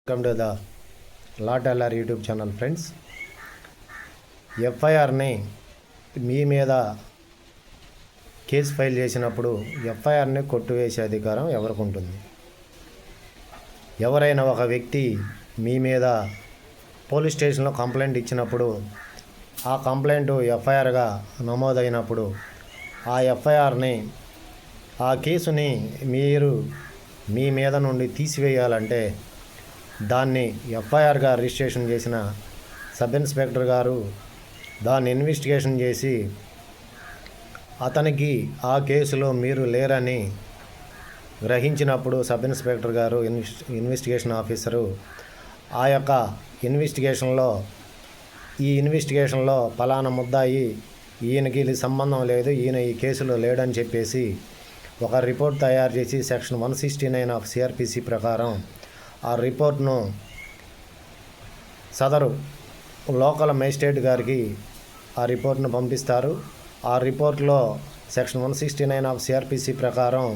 Welcome to the lot LR YouTube channel friends. ఎఫ్ఐఆర్ని మీ మీద కేసు ఫైల్ చేసినప్పుడు ఎఫ్ఐఆర్ని కొట్టివేసే అధికారం ఎవరికి ఉంటుంది? ఎవరైనా ఒక వ్యక్తి మీ మీద పోలీస్ స్టేషన్లో కంప్లైంట్ ఇచ్చినప్పుడు ఆ కంప్లైంట్ ఎఫ్ఐఆర్గా నమోదైనప్పుడు ఆ ఎఫ్ఐఆర్ని ఆ కేసుని మీరు మీ మీద నుండి తీసివేయాలంటే దాన్ని ఎఫ్ఐఆర్గా రిజిస్ట్రేషన్ చేసిన సబ్ ఇన్స్పెక్టర్ గారు దాన్ని ఇన్వెస్టిగేషన్ చేసి అతనికి ఆ కేసులో మీరు లేరని గ్రహించినప్పుడు సబ్ ఇన్స్పెక్టర్ గారు ఇన్వెస్టిగేషన్ ఆఫీసరు ఆ యొక్క ఇన్వెస్టిగేషన్లో పలానా ముద్దాయి ఈయనకి ఇది సంబంధం లేదు, ఈయన ఈ కేసులో లేడని చెప్పేసి ఒక రిపోర్ట్ తయారు చేసి సెక్షన్ 169 ఆఫ్ సిఆర్పిసి ప్రకారం ఆ రిపోర్ట్ను సదరు లోకల్ మేజిస్ట్రేట్ గారికి ఆ రిపోర్ట్ను పంపిస్తారు. ఆ రిపోర్ట్లో సెక్షన్ 169 ఆఫ్ సిఆర్పిసి ప్రకారం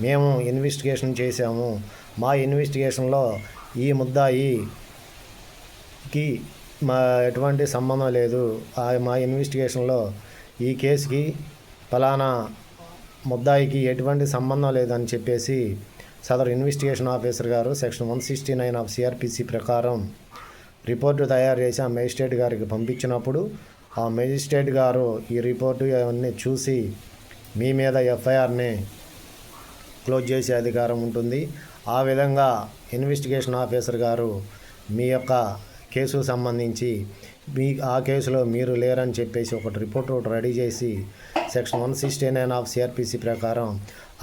మేము ఇన్వెస్టిగేషన్ చేశాము, మా ఇన్వెస్టిగేషన్లో ఈ ముద్దాయికి ఎటువంటి సంబంధం లేదు, మా ఇన్వెస్టిగేషన్లో ఈ కేసుకి ఫలానా ముద్దాయికి ఎటువంటి సంబంధం లేదని చెప్పేసి సదరు ఇన్వెస్టిగేషన్ ఆఫీసర్ గారు సెక్షన్ 169 ఆఫ్ సిఆర్పిసి ప్రకారం రిపోర్టు తయారు చేసి ఆ మేజిస్ట్రేట్ గారికి పంపించినప్పుడు ఆ మేజిస్ట్రేట్ గారు ఈ రిపోర్టు అవన్నీ చూసి మీ మీద ఎఫ్ఐఆర్ని క్లోజ్ చేసే అధికారం ఉంటుంది. ఆ విధంగా ఇన్వెస్టిగేషన్ ఆఫీసర్ గారు మీ యొక్క కేసుకు సంబంధించి ఆ కేసులో మీరు లేరని చెప్పేసి ఒక రిపోర్ట్ రెడీ చేసి సెక్షన్ 169 ఆఫ్ సిఆర్పిసి ప్రకారం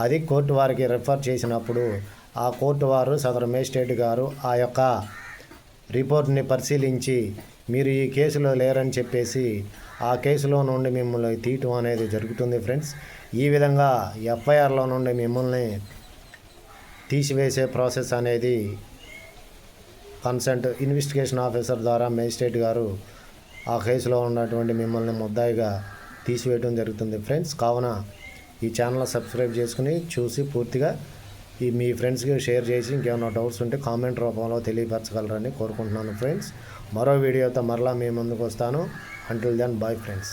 అది కోర్టు వారికి రిఫర్ చేసినప్పుడు ఆ కోర్టు వారు సదరు మేజిస్ట్రేట్ గారు ఆ యొక్క రిపోర్ట్ని పరిశీలించి మీరు ఈ కేసులో లేరని చెప్పేసి ఆ కేసులో నుండి మిమ్మల్ని తీయటం అనేది జరుగుతుంది ఫ్రెండ్స్. ఈ విధంగా ఎఫ్ఐఆర్లో నుండి మిమ్మల్ని తీసివేసే ప్రాసెస్ అనేది కన్సర్న్ ఇన్వెస్టిగేషన్ ఆఫీసర్ ద్వారా మేజిస్ట్రేట్ గారు ఆ కేసులో ఉన్నటువంటి మిమ్మల్ని ముద్దాయిగా తీసివేయడం జరుగుతుంది ఫ్రెండ్స్. కావున ఈ ఛానల్ సబ్స్క్రైబ్ చేసుకుని చూసి పూర్తిగా మీ ఫ్రెండ్స్కి షేర్ చేసి ఇంకేమైనా డౌట్స్ ఉంటే కామెంట్ రూపంలో తెలియపరచగలరని కోరుకుంటున్నాను ఫ్రెండ్స్. మరో వీడియోతో మరలా మీ ముందుకు వస్తాను. Until then bye friends.